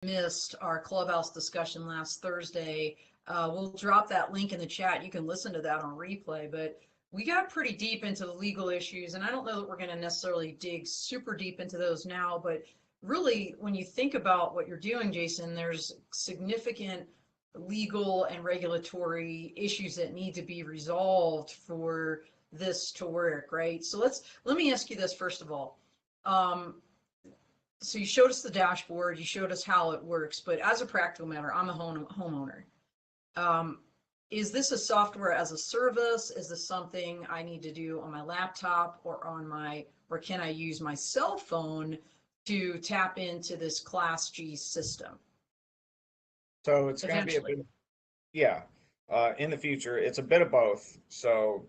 missed our clubhouse discussion last Thursday, we'll drop that link in the chat. You can listen to that on replay, but we got pretty deep into the legal issues, and I don't know that we're going to necessarily dig super deep into those now, but really, when you think about what you're doing, Jason, there's significant legal and regulatory issues that need to be resolved for this to work, right? So let me ask you this first of all. So you showed us the dashboard, you showed us how it works, but as a practical matter, I'm a homeowner. Is this a software as a service? Is this something I need to do on my laptop or or can I use my cell phone to tap into this Class G system? So it's going to be a bit, yeah. In the future, it's a bit of both. So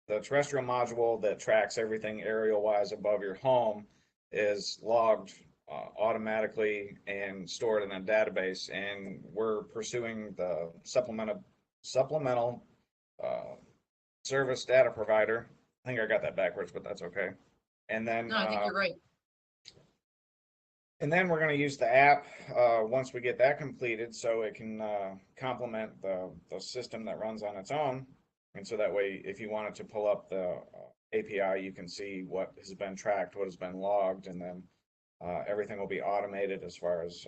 the terrestrial module that tracks everything aerial-wise above your home is logged automatically and stored in a database, and we're pursuing the supplemental service data provider. I think I got that backwards, but that's okay. And then no, I think you're right. And then we're going to use the app once we get that completed, so it can complement the system that runs on its own. And so that way, if you wanted to pull up the API, you can see what has been tracked, what has been logged, and then everything will be automated as far as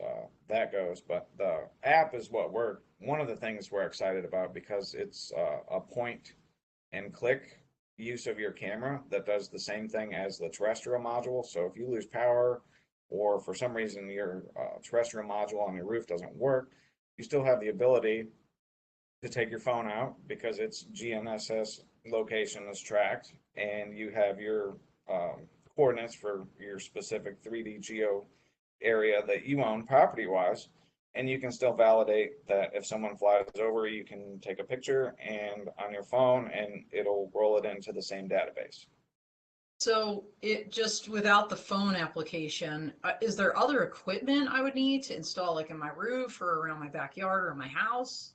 that goes. But the app is one of the things we're excited about, because it's a point and click use of your camera that does the same thing as the terrestrial module. So if you lose power, or for some reason your terrestrial module on your roof doesn't work, you still have the ability to take your phone out, because its GNSS location is tracked, and you have your coordinates for your specific 3D geo area that you own property-wise, and you can still validate that if someone flies over, you can take a picture and on your phone, and it'll roll it into the same database. So it just, without the phone application, is there other equipment I would need to install, like in my roof or around my backyard or my house?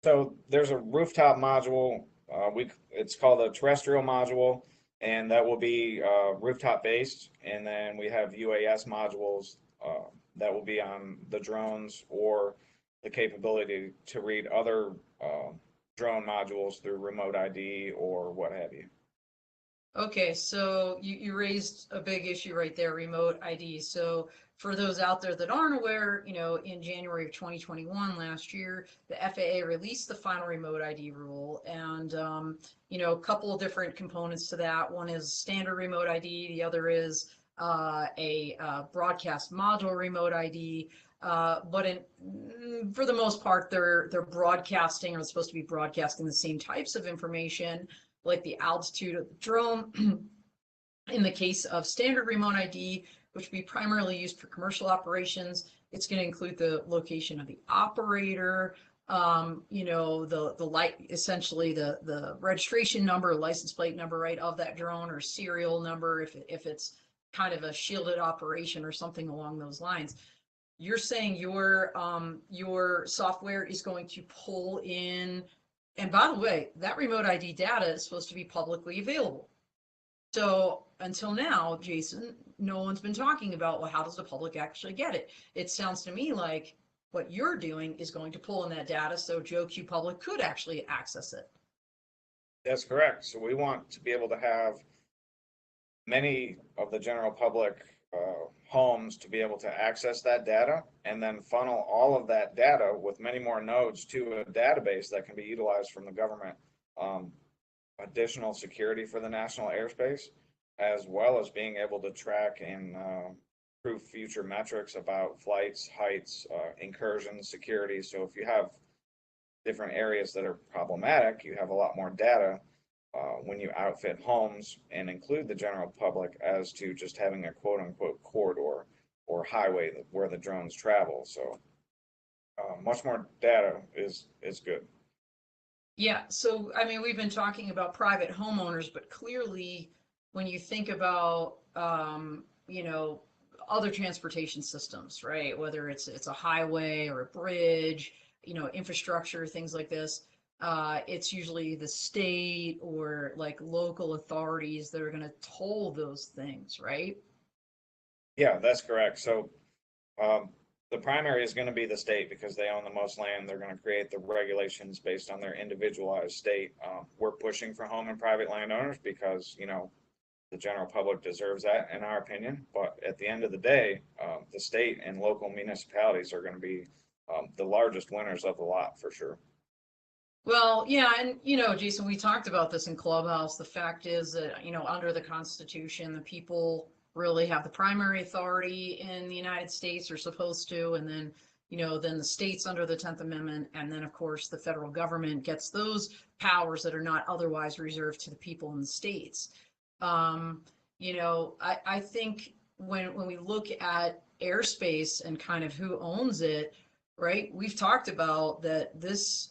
So there's a rooftop module. It's called a terrestrial module, and that will be rooftop based. And then we have UAS modules that will be on the drones, or the capability to read other drone modules through remote ID or what have you. Okay, so you raised a big issue right there, remote ID. So for those out there that aren't aware, in January of 2021, last year, the FAA released the final remote ID rule, and a couple of different components to that. One is standard remote ID, the other is a broadcast module remote ID. But for the most part, they're broadcasting, or supposed to be broadcasting, the same types of information, like the altitude of the drone. In the case of standard remote ID, which will be primarily used for commercial operations, it's going to include the location of the operator, essentially the registration number, license plate number, right, of that drone, or serial number if it's kind of a shielded operation or something along those lines. You're saying your software is going to pull in. And by the way, that remote ID data is supposed to be publicly available. So until now, Jason, no one's been talking about, well, how does the public actually get it? It sounds to me like what you're doing is going to pull in that data so Joe Q Public could actually access it. That's correct. So we want to be able to have many of the general public homes to be able to access that data, and then funnel all of that data with many more nodes to a database that can be utilized from the government. Additional security for the national airspace, as well as being able to track and prove future metrics about flights, heights, incursions, security. So if you have different areas that are problematic, you have a lot more data when you outfit homes and include the general public, as to just having a quote unquote corridor or highway where the drones travel. So much more data is good. Yeah, so I mean, we've been talking about private homeowners, but clearly when you think about other transportation systems, right? Whether it's a highway or a bridge, infrastructure, things like this, it's usually the state or like local authorities that are going to toll those things, right? Yeah, that's correct. So The primary is going to be the state because they own the most land. They're going to create the regulations based on their individualized state. We're pushing for home and private landowners because, you know, the general public deserves that in our opinion. But at the end of the day, the state and local municipalities are going to be the largest winners of the lot for sure. Well, yeah, and you know, Jason, we talked about this in Clubhouse. The fact is that, you know, under the Constitution, the people really have the primary authority in the United States, are supposed to, and then, you know, then the states under the 10th Amendment, and then of course the federal government gets those powers that are not otherwise reserved to the people in the states. Um, you know, I think when we look at airspace and kind of who owns it, right? We've talked about that this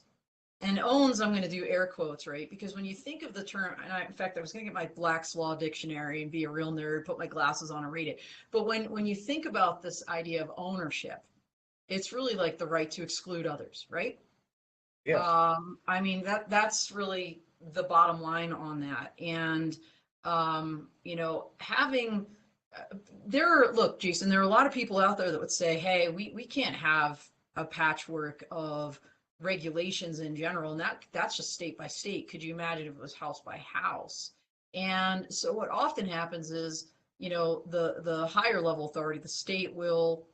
and owns, I'm going to do air quotes, right? Because when you think of the term, and in fact, I was going to get my Black's Law dictionary and be a real nerd, put my glasses on and read it. But when you think about this idea of ownership, it's really like the right to exclude others, right? Yes. I mean, that's really the bottom line on that. And, you know, having, look, Jason, there are a lot of people out there that would say, hey, we can't have a patchwork of regulations in general, and that's just state by state. Could you imagine if it was house by house? And so what often happens is, you know, the higher level authority, the state will,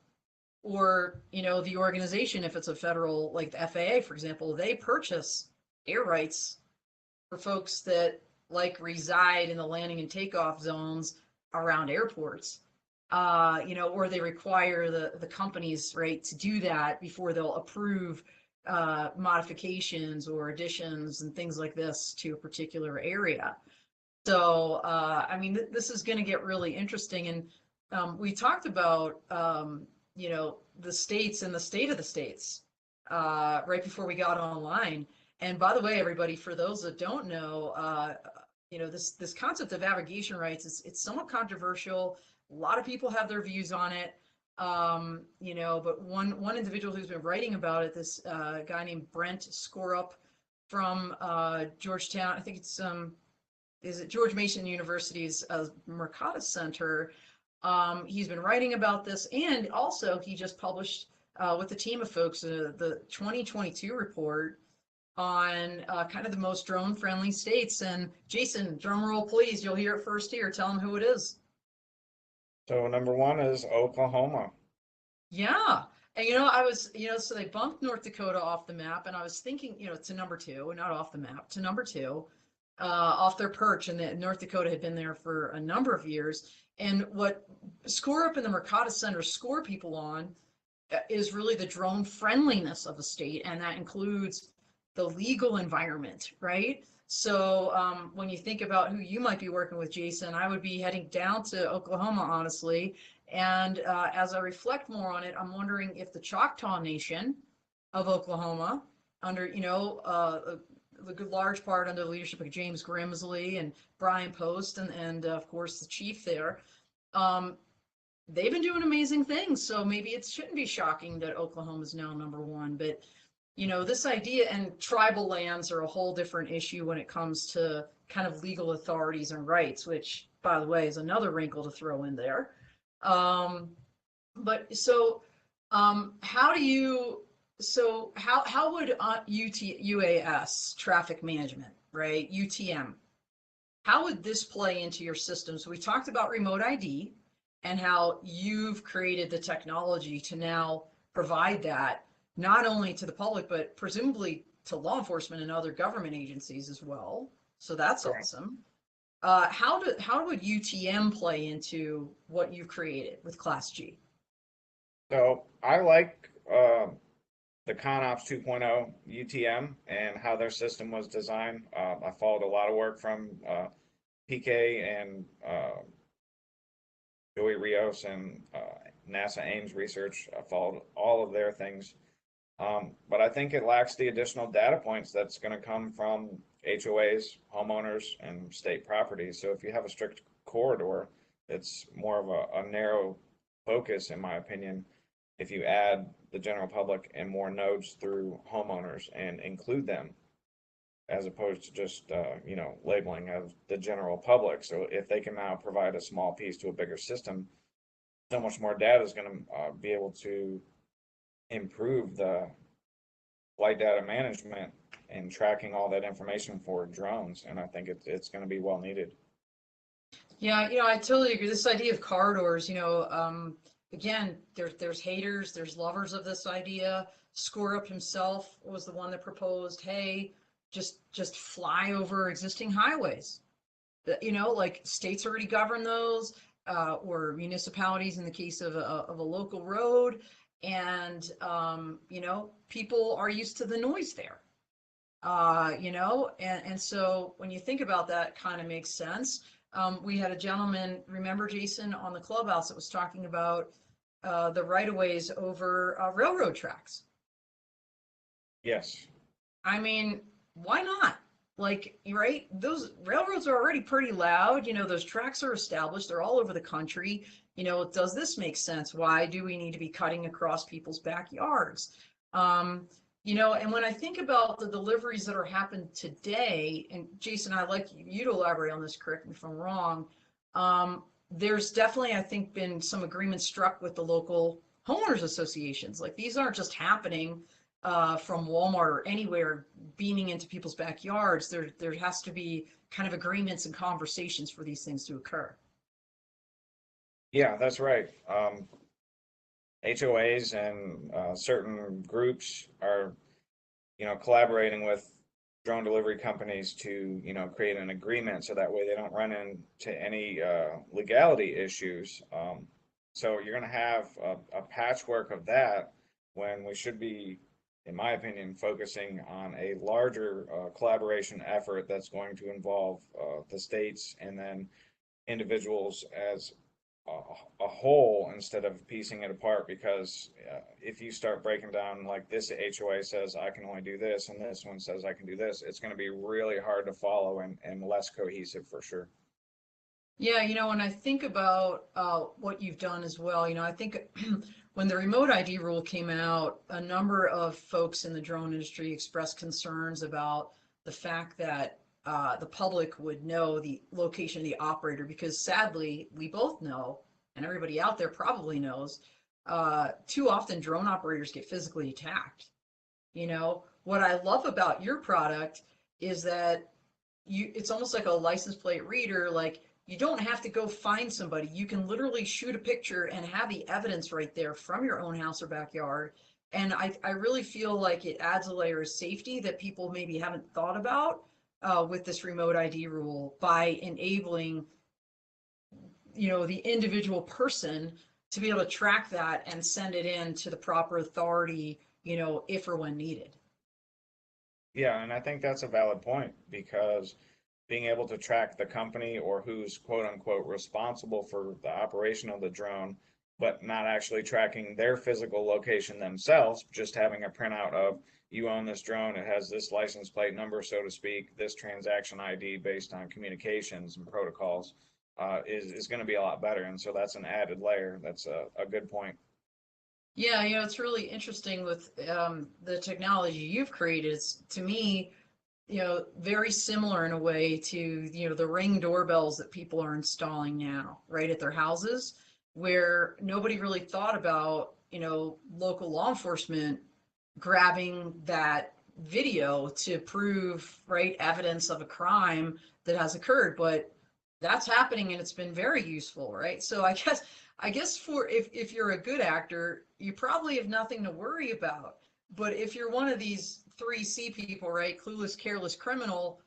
or, you know, the organization, if it's a federal, like the FAA, for example, they purchase air rights for folks that like reside in the landing and takeoff zones around airports. You know, or they require the companies, right, to do that before they'll approve modifications or additions and things like this to a particular area. So, I mean, this is going to get really interesting. And we talked about, you know, the states and the state of the states right before we got online. And by the way, everybody, for those that don't know, you know, this concept of avigation rights, it's somewhat controversial. A lot of people have their views on it. You know, but one individual who's been writing about it, this guy named Brent Scorup from Georgetown, I think it's is it George Mason University's Mercatus Center. He's been writing about this, and also he just published with a team of folks the 2022 report on kind of the most drone-friendly states. And Jason, drum roll, please. You'll hear it first here. Tell them who it is. So number one is Oklahoma. Yeah. And, you know, I was, you know, so they bumped North Dakota off the map, and I was thinking, you know, to number two, not off the map, to number two, off their perch. And North Dakota had been there for a number of years. And what Score Up in the Mercatus Center score people on is really the drone friendliness of the state. And that includes the legal environment, right? So when you think about who you might be working with, Jason, I would be heading down to Oklahoma, honestly. And as I reflect more on it, I'm wondering if the Choctaw Nation of Oklahoma, under, you know, the good large part under the leadership of James Grimsley and Brian Post and of course the chief there, they've been doing amazing things. So maybe it shouldn't be shocking that Oklahoma is now number one. But you know, this idea, and tribal lands are a whole different issue when it comes to kind of legal authorities and rights, which, by the way, is another wrinkle to throw in there. But so, how do you, so how would UAS, traffic management, right, UTM, how would this play into your system? So we talked about remote ID and how you've created the technology to now provide that not only to the public, but presumably to law enforcement and other government agencies as well. So that's awesome. How would UTM play into what you've created with Class G? So I like the ConOps 2.0 UTM and how their system was designed. I followed a lot of work from PK and Joey Rios and NASA Ames research. I followed all of their things. But I think it lacks the additional data points that's going to come from HOAs, homeowners, and state properties. So if you have a strict corridor, it's more of a narrow focus, in my opinion, if you add the general public and more nodes through homeowners and include them, as opposed to just, you know, labeling of the general public. So if they can now provide a small piece to a bigger system, so much more data is going to be able to improve the flight data management and tracking all that information for drones. And I think it's going to be well needed. Yeah, I totally agree. This idea of corridors, again, there's haters, there's lovers of this idea. Score Up himself was the one that proposed, hey, just fly over existing highways. Like states already govern those, or municipalities in the case of a local road, and people are used to the noise there. And so when you think about that, it kind of makes sense. We had a gentleman, remember Jason, on the clubhouse that was talking about the right-of-ways over railroad tracks. Yes. I mean, why not? Like, right? Those railroads are already pretty loud. Those tracks are established. They're all over the country. Does this make sense? Why do we need to be cutting across people's backyards? And when I think about the deliveries that are happening today, and Jason, I'd like you to elaborate on this, correct me if I'm wrong. There's definitely, I think, been some agreements struck with the local homeowners associations. Like these aren't just happening from Walmart or anywhere beaming into people's backyards. There has to be kind of agreements and conversations for these things to occur. Yeah, that's right. HOAs and certain groups are, collaborating with drone delivery companies to, create an agreement so that way they don't run into any legality issues. So you're going to have a patchwork of that when we should be, in my opinion, focusing on a larger collaboration effort that's going to involve the states and then individuals as a whole instead of piecing it apart. Because if you start breaking down like this HOA says I can only do this and this one says I can do this, it's going to be really hard to follow and less cohesive for sure. Yeah, when I think about what you've done as well, I think when the remote ID rule came out, a number of folks in the drone industry expressed concerns about the fact that the public would know the location of the operator, because sadly, we both know, and everybody out there probably knows, too often drone operators get physically attacked. What I love about your product is that it's almost like a license plate reader. Like you don't have to go find somebody. You can literally shoot a picture and have the evidence right there from your own house or backyard. And I really feel like it adds a layer of safety that people maybe haven't thought about with this remote ID rule, by enabling, the individual person to be able to track that and send it in to the proper authority, if or when needed. Yeah, and I think that's a valid point, because being able to track the company or who's quote unquote responsible for the operation of the drone, but not actually tracking their physical location themselves, just having a printout of you own this drone, it has this license plate number, so to speak, this transaction ID based on communications and protocols, is going to be a lot better. And so that's an added layer. That's a good point. Yeah, it's really interesting with the technology you've created. It's, to me, very similar in a way to, the Ring doorbells that people are installing now, right, at their houses, where nobody really thought about, local law enforcement grabbing that video to prove, right, evidence of a crime that has occurred. But that's happening and it's been very useful, right? So I guess for if you're a good actor, you probably have nothing to worry about. But if you're one of these 3C people, right, clueless, careless criminal,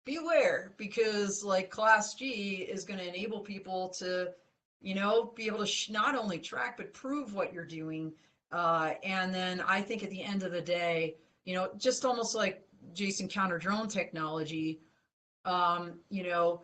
beware, because like Class G is going to enable people to, be able to not only track but prove what you're doing. And then I think at the end of the day, just almost like Jason, counter drone technology, you know,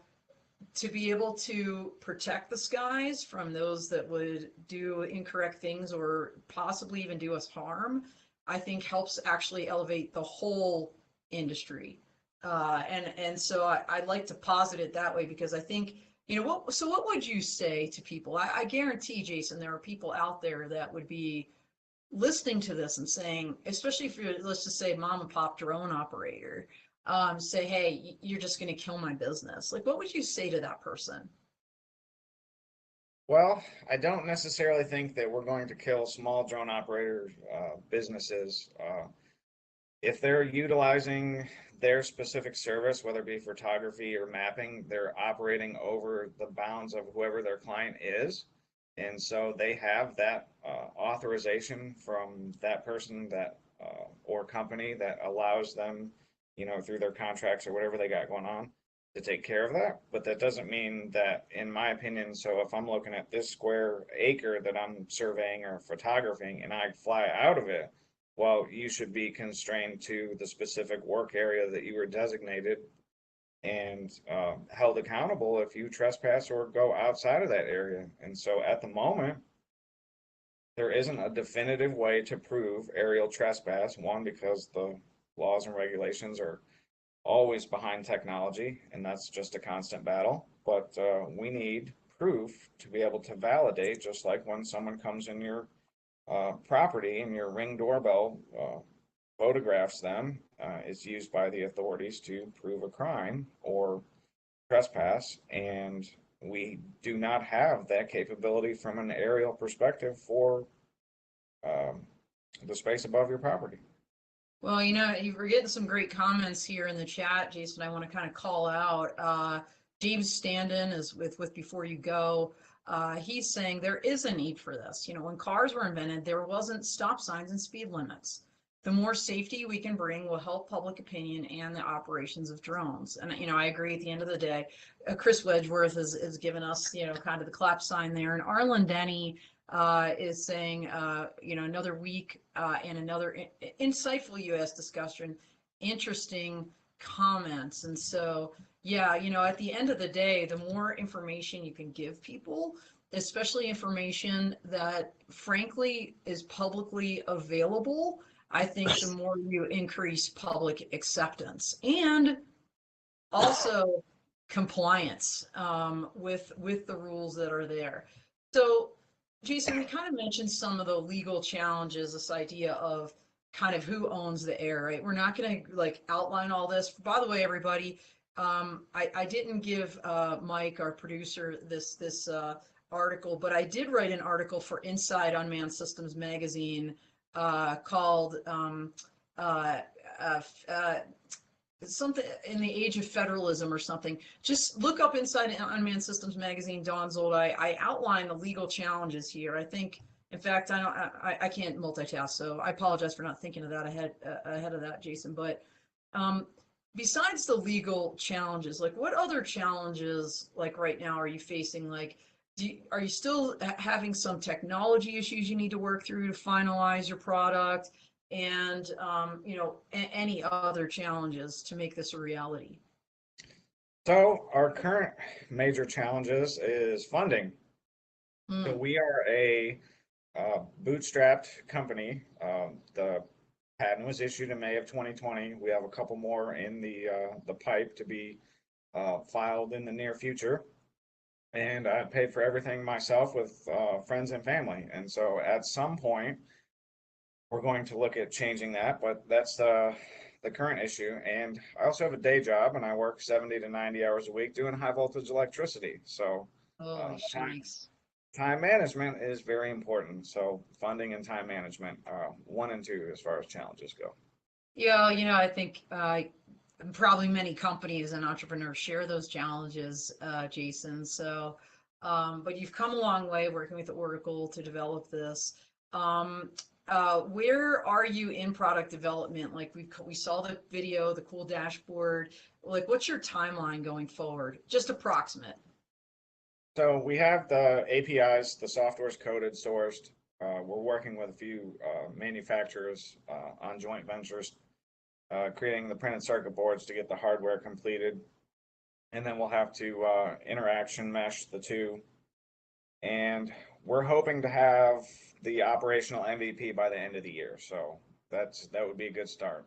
to be able to protect the skies from those that would do incorrect things or possibly even do us harm, I think helps actually elevate the whole industry. And so I'd like to posit it that way, because I think, what would you say to people? I guarantee, Jason, there are people out there that would be listening to this and saying, especially if you're, let's just say, mom and pop drone operator, say, hey, you're just going to kill my business. Like, what would you say to that person? Well, I don't necessarily think that we're going to kill small drone operator businesses. If they're utilizing their specific service, whether it be photography or mapping, they're operating over the bounds of whoever their client is. And so they have that authorization from that person that or company that allows them, through their contracts or whatever they got going on, to take care of that. But that doesn't mean that, in my opinion, so if I'm looking at this square acre that I'm surveying or photographing and I fly out of it, well, you should be constrained to the specific work area that you were designated and held accountable if you trespass or go outside of that area. And so at the moment, there isn't a definitive way to prove aerial trespass. One, because the laws and regulations are always behind technology, and that's just a constant battle. But we need proof to be able to validate, just like when someone comes in your property and your Ring doorbell photographs them, is used by the authorities to prove a crime or trespass. And we do not have that capability from an aerial perspective for um, the space above your property. Well, you were getting some great comments here in the chat, Jason. I want to kind of call out. James Standen is with Before You Go. He's saying there is a need for this. When cars were invented, there wasn't stop signs and speed limits. The more safety we can bring will help public opinion and the operations of drones. And, I agree at the end of the day. Chris Wedgeworth is giving us, kind of the clap sign there. And Arlen Denny is saying, another week and another insightful U.S. discussion, interesting comments. And so, yeah, at the end of the day, the more information you can give people, especially information that frankly is publicly available, I think the more you increase public acceptance and also compliance with the rules that are there. So, Jason, we kind of mentioned some of the legal challenges, this idea of kind of who owns the air, right? We're not going to like outline all this. By the way, everybody, I didn't give Mike, our producer, this article, but I did write an article for Inside Unmanned Systems magazine called uh, uh, something in the age of federalism or something. Just look up Inside Unmanned Systems magazine, Don Zold. I outline the legal challenges here. I think, in fact, I can't multitask, so I apologize for not thinking of that ahead of that, Jason. But besides the legal challenges, like what other challenges, like right now, are you facing? Like, are you still having some technology issues you need to work through to finalize your product? And any other challenges to make this a reality? So our current major challenges is funding. So Hmm. we are a bootstrapped company. The patent was issued in May of 2020. We have a couple more in the pipe to be filed in the near future. And I paid for everything myself with friends and family. And so at some point, we're going to look at changing that, but that's the current issue. And I also have a day job, and I work 70 to 90 hours a week doing high voltage electricity. So Holy time shnikes. time management is very important. So funding and time management, one and two as far as challenges go. Yeah, I think probably many companies and entrepreneurs share those challenges, Jason. So, but you've come a long way working with Oracle to develop this. Um, where are you in product development? Like we saw the video, the cool dashboard. Like, what's your timeline going forward? Just approximate. So we have the APIs, the software's coded, sourced. We're working with a few manufacturers on joint ventures, creating the printed circuit boards to get the hardware completed. And then we'll have to interaction mesh the two. And we're hoping to have the operational MVP by the end of the year. So that would be a good start.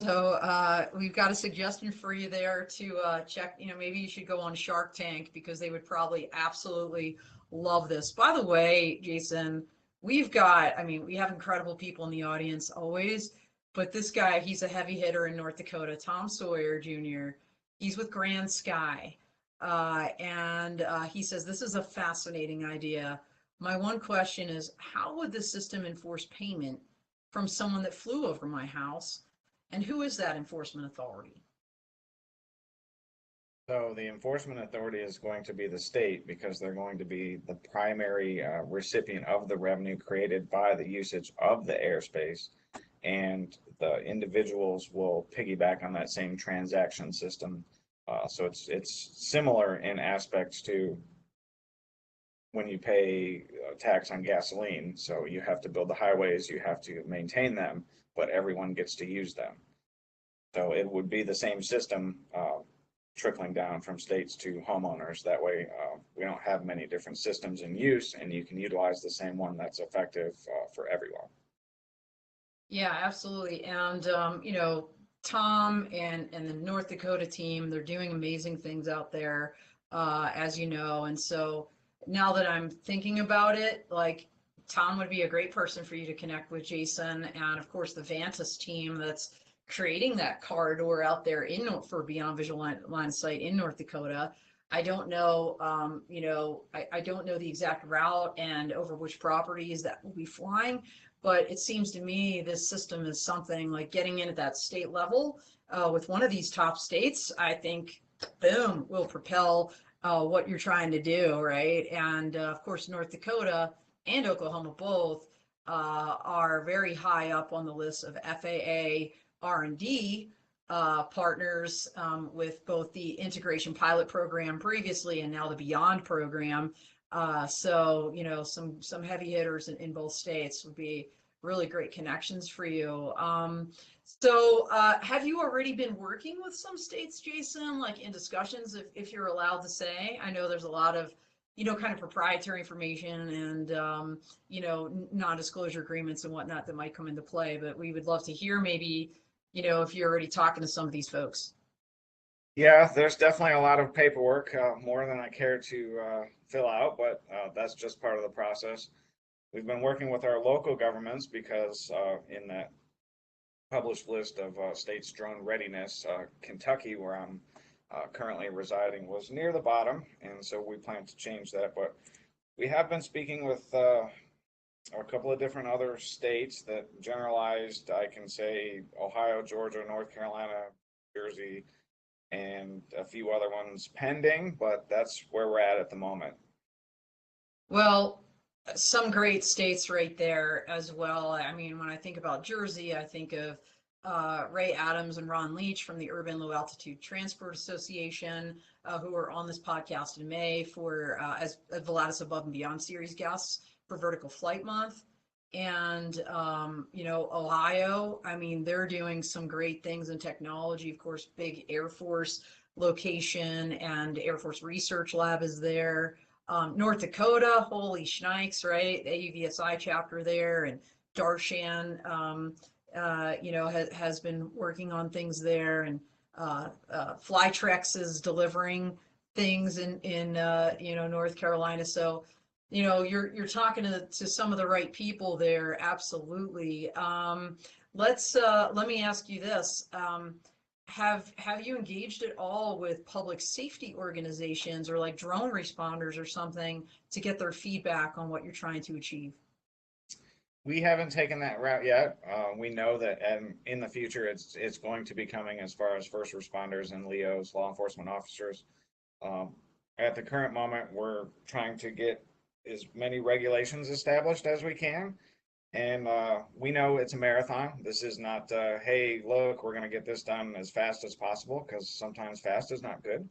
So we've got a suggestion for you there to check. Maybe you should go on Shark Tank because they would probably absolutely love this. By the way, Jason, we have incredible people in the audience always, but this guy, he's a heavy hitter in North Dakota, Tom Sawyer Jr. He's with Grand Sky. and he says, this is a fascinating idea. My one question is, how would the system enforce payment from someone that flew over my house? And who is that enforcement authority? So the enforcement authority is going to be the state because they're going to be the primary recipient of the revenue created by the usage of the airspace, and the individuals will piggyback on that same transaction system. So it's similar in aspects to when you pay tax on gasoline. So you have to build the highways, you have to maintain them, but everyone gets to use them. So it would be the same system trickling down from states to homeowners. That way, we don't have many different systems in use, and you can utilize the same one that's effective for everyone. Yeah, absolutely. And you know, Tom and the North Dakota team, they're doing amazing things out there, as you know. And so now that I'm thinking about it, like Tom would be a great person for you to connect with, Jason, and of course the Vantas team that's creating that corridor out there in for beyond visual line of sight in North Dakota. I don't know, you know, I don't know the exact route and over which properties that will be flying, but it seems to me this system is something like getting in at that state level with one of these top states. I think, boom, will propel what you're trying to do, right? And of course, North Dakota and Oklahoma both are very high up on the list of FAA R&D partners with both the integration pilot program previously and now the Beyond program. So, you know, some heavy hitters in both states would be really great connections for you. So have you already been working with some states, Jason, like in discussions, if you're allowed to say? I know there's a lot of, you know, kind of proprietary information and, you know, non-disclosure agreements and whatnot that might come into play, but we would love to hear maybe, you know, if you're already talking to some of these folks. Yeah, there's definitely a lot of paperwork, more than I care to fill out, but that's just part of the process. We've been working with our local governments because in that published list of states' drone readiness, Kentucky, where I'm currently residing, was near the bottom, and so we plan to change that. But we have been speaking with a couple of different other states that generalized. I can say Ohio, Georgia, North Carolina, Jersey, and a few other ones pending, but that's where we're at the moment. Well, some great states right there as well. I mean, when I think about Jersey, I think of Ray Adams and Ron Leach from the Urban Low Altitude Transport Association, who were on this podcast in May for as Volatus Above and Beyond series guests for Vertical Flight Month. And, you know, Ohio, I mean, they're doing some great things in technology. Of course, big Air Force location and Air Force Research Lab is there. North Dakota, holy schnikes, right? The AUVSI chapter there, and Darshan, you know, has been working on things there, and Flytrex is delivering things in you know, North Carolina. So, you know, you're talking to some of the right people there, absolutely. Let me ask you this. Have you engaged at all with public safety organizations or like drone responders or something to get their feedback on what you're trying to achieve? We haven't taken that route yet. We know that in the future it's going to be coming as far as first responders and LEOs, law enforcement officers. At the current moment, we're trying to get as many regulations established as we can. And we know it's a marathon. This is not, hey, look, we're going to get this done as fast as possible, because sometimes fast is not good.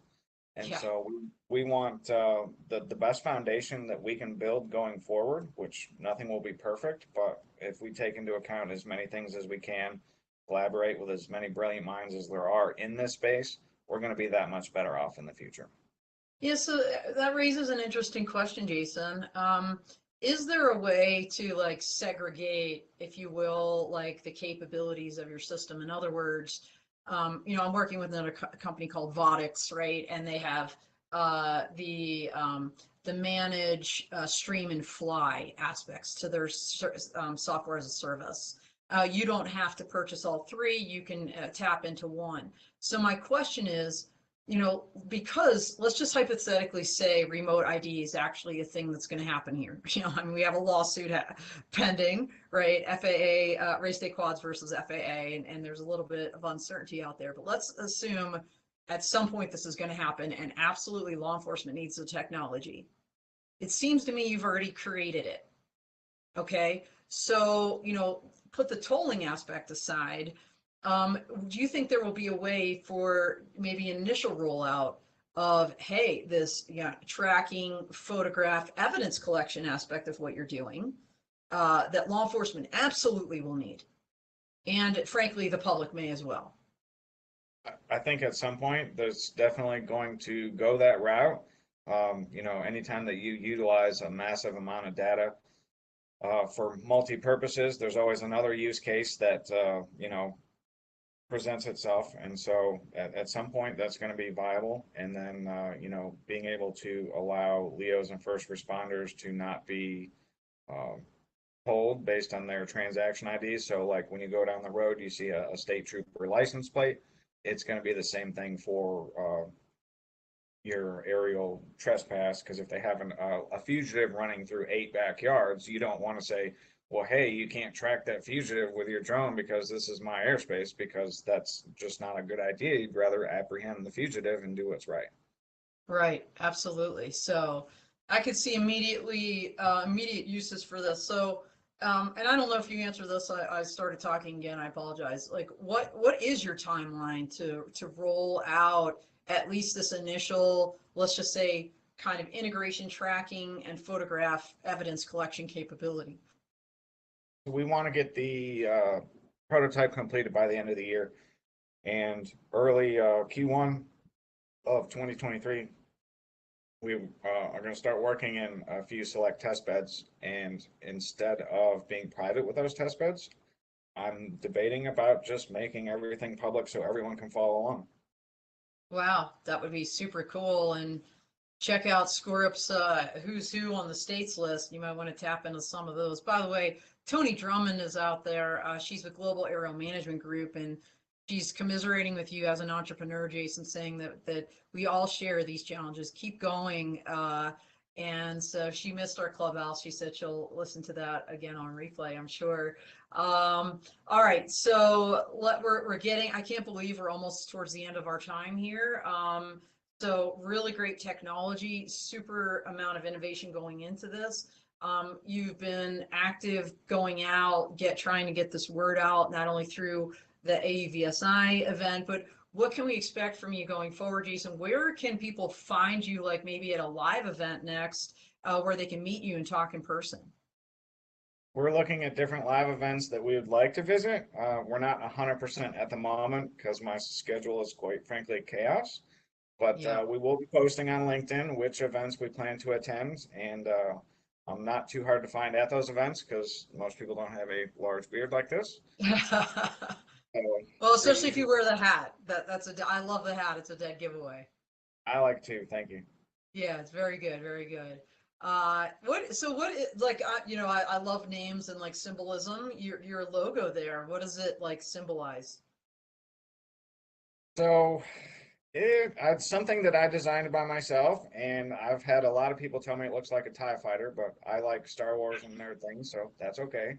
And Yeah. so we want the best foundation that we can build going forward, which nothing will be perfect, but if we take into account as many things as we can, collaborate with as many brilliant minds as there are in this space, we're going to be that much better off in the future. Yeah, so that raises an interesting question, Jason. Is there a way to like segregate, if you will, like the capabilities of your system? In other words, you know, I'm working with another company called Vodix, right? And they have the manage, stream, and fly aspects to their software as a service. You don't have to purchase all three. You can tap into one. So my question is, because let's just hypothetically say remote ID is actually a thing that's going to happen here. I mean, we have a lawsuit pending, right? FAA, race day quads versus FAA, and there's a little bit of uncertainty out there. But let's assume at some point this is going to happen, and absolutely law enforcement needs the technology. It seems to me you've already created it. Okay, so put the tolling aspect aside. Do you think there will be a way for maybe an initial rollout of, hey, this tracking, photograph, evidence collection aspect of what you're doing that law enforcement absolutely will need, and frankly, the public may as well? I think at some point there's definitely going to go that route. Anytime that you utilize a massive amount of data for multi-purposes, there's always another use case that presents itself, and so at some point that's going to be viable. And then being able to allow Leos and first responders to not be told based on their transaction IDs. So like when you go down the road, you see a state trooper license plate, it's going to be the same thing for your aerial trespass, because if they have a fugitive running through 8 backyards, you don't want to say, well, hey, you can't track that fugitive with your drone because this is my airspace, because that's just not a good idea. You'd rather apprehend the fugitive and do what's right. Right, absolutely. So I could see immediate uses for this. So, and I don't know if you answered this. I started talking again. I apologize. Like, what is your timeline to roll out at least this initial, let's just say, kind of integration, tracking, and photograph evidence collection capability? We want to get the prototype completed by the end of the year, and early Q1 of 2023, we are going to start working in a few select test beds. And instead of being private with those test beds, I'm debating about just making everything public so everyone can follow along. Wow, that would be super cool. And check out Scorup's Who's Who on the states list. You might want to tap into some of those. By the way, Tony Drummond is out there. She's with Global Aero Management Group, and she's commiserating with you as an entrepreneur, Jason, saying that we all share these challenges. Keep going. And so she missed our clubhouse. She said she'll listen to that again on replay, I'm sure. All right, so we're getting, I can't believe we're almost towards the end of our time here. So really great technology, super amount of innovation going into this. You've been active going out, trying to get this word out, not only through the AUVSI event, but what can we expect from you going forward, Jason? Where can people find you, like maybe at a live event next, where they can meet you and talk in person? We're looking at different live events that we would like to visit. We're not 100% at the moment because my schedule is quite frankly chaos. But Yeah. we will be posting on LinkedIn which events we plan to attend, and I'm not too hard to find at those events because most people don't have a large beard like this. So Well, pretty especially if easy. you wear the hat. I love the hat. It's a dead giveaway. I like to. Thank you. Yeah, it's very good, very good. I love names and like symbolism. Your logo there, what does it like symbolize? So it's something that I designed by myself, and I've had a lot of people tell me it looks like a TIE fighter, but I like Star Wars and nerd things, so that's okay.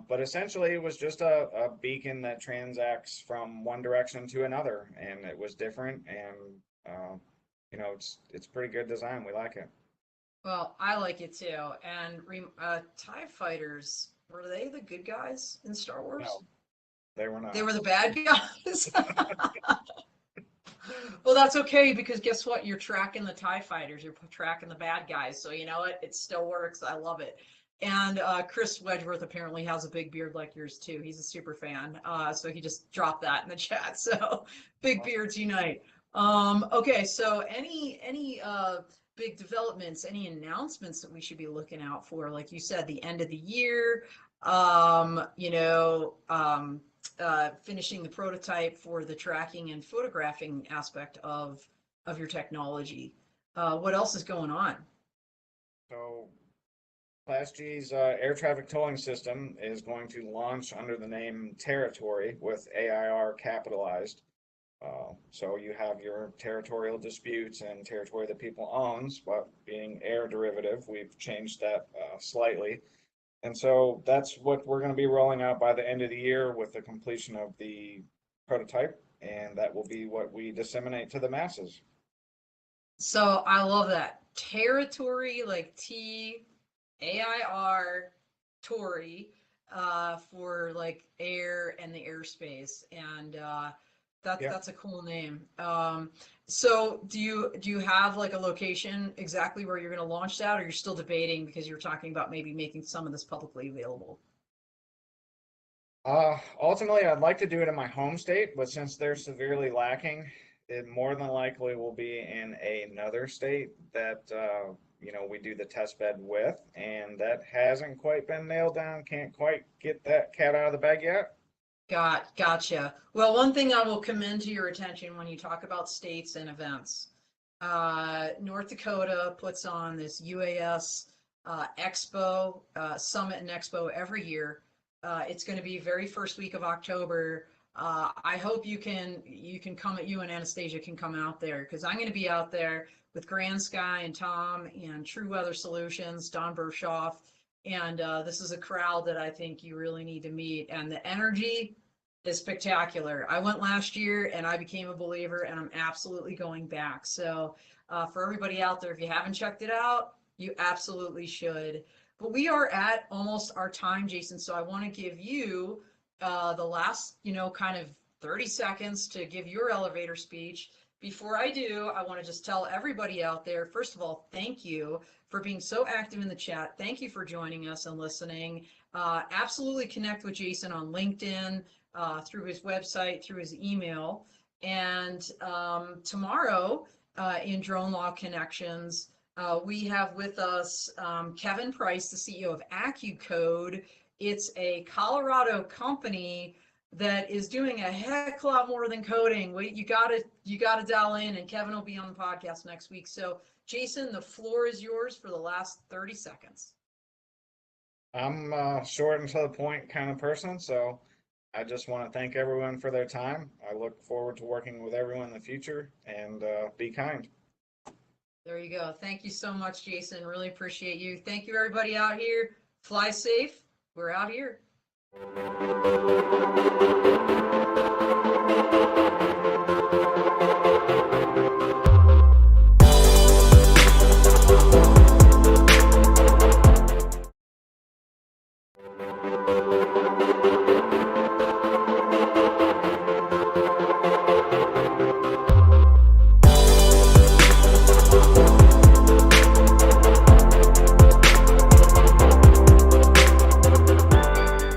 But essentially, it was just a beacon that transacts from one direction to another, and it was different, and it's pretty good design. We like it. Well, I like it too. And TIE fighters, were they the good guys in Star Wars? No, they were They not. were the bad guys. Well, that's okay because guess what? You're tracking the TIE fighters, you're tracking the bad guys. So you know what? It still works. I love it. And Chris Wedgeworth apparently has a big beard like yours too. He's a super fan. So he just dropped that in the chat. So big Awesome. beards unite. Okay, so any big developments, any announcements that we should be looking out for? Like you said, the end of the year, um, you know, um, finishing the prototype for the tracking and photographing aspect of your technology. What else is going on? So Class G's air traffic tolling system is going to launch under the name Territory with AIR capitalized. So you have your territorial disputes and territory that people owns, but being air derivative, we've changed that slightly. And so that's what we're going to be rolling out by the end of the year with the completion of the prototype, and that will be what we disseminate to the masses. So I love that. Territory, like TAIR, Tory, for like air and the airspace. And Yeah. that's a cool name. So do you have like a location exactly where you're going to launch that, or you're still debating because you're talking about maybe making some of this publicly available? Ultimately, I'd like to do it in my home state, but since they're severely lacking, it more than likely will be in another state that, we do the test bed with, and that hasn't quite been nailed down. Can't quite get that cat out of the bag yet. Gotcha. Well, one thing I will commend to your attention when you talk about states and events. North Dakota puts on this UAS Expo, Summit and Expo every year. It's going to be very first week of October. I hope you can come, you and Anastasia can come out there, because I'm going to be out there with Grand Sky and Tom and True Weather Solutions, Don Bershoff, and this is a crowd that I think you really need to meet. And the energy is spectacular. I went last year and I became a believer, and I'm absolutely going back. So for everybody out there, if you haven't checked it out, you absolutely should. But we are at almost our time, Jason. So I want to give you the last, kind of 30 seconds to give your elevator speech. Before I do, I want to just tell everybody out there, first of all, thank you for being so active in the chat. Thank you for joining us and listening. Absolutely connect with Jason on LinkedIn, through his website, through his email. And tomorrow in Drone Law Connections, we have with us Kevin Price, the CEO of AccuCode. It's a Colorado company that is doing a heck of a lot more than coding. You gotta dial in, and Kevin will be on the podcast next week. So Jason, the floor is yours for the last 30 seconds. I'm short and to the point kind of person, so I just want to thank everyone for their time. I look forward to working with everyone in the future, and be kind. There you go. Thank you so much, Jason. Really appreciate you. Thank you, everybody out here. Fly safe. We're out here.